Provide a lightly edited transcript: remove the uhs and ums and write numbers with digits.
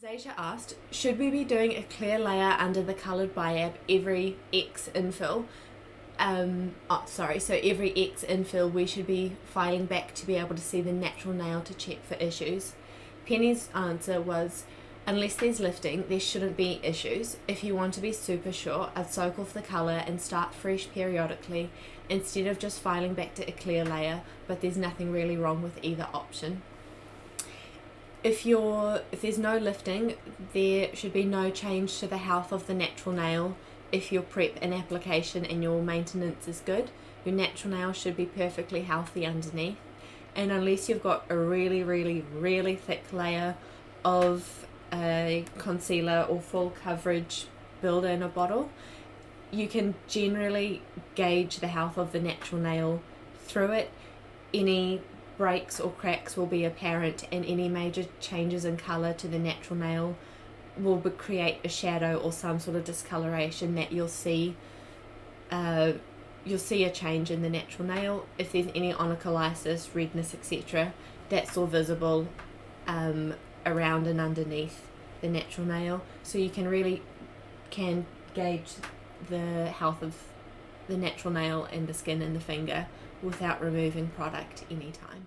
Zasia asked, should we be doing a clear layer under the coloured biab every X infill? So every X infill we should be filing back to be able to see the natural nail to check for issues. Penny's answer was, unless there's lifting, there shouldn't be issues. If you want to be super sure, I'd soak off the colour and start fresh periodically instead of just filing back to a clear layer, but there's nothing really wrong with either option. If there's no lifting, there should be no change to the health of the natural nail. If your prep and application and your maintenance is good, your natural nail should be perfectly healthy underneath. And unless you've got a really, really, really thick layer of a concealer or full coverage builder in a bottle, you can generally gauge the health of the natural nail through it. Any breaks or cracks will be apparent, and any major changes in colour to the natural nail will create a shadow or some sort of discoloration that you'll see a change in the natural nail. If there's any onycholysis, redness, etc., that's all visible around and underneath the natural nail, so you can gauge the health of the natural nail and the skin and the finger without removing product anytime.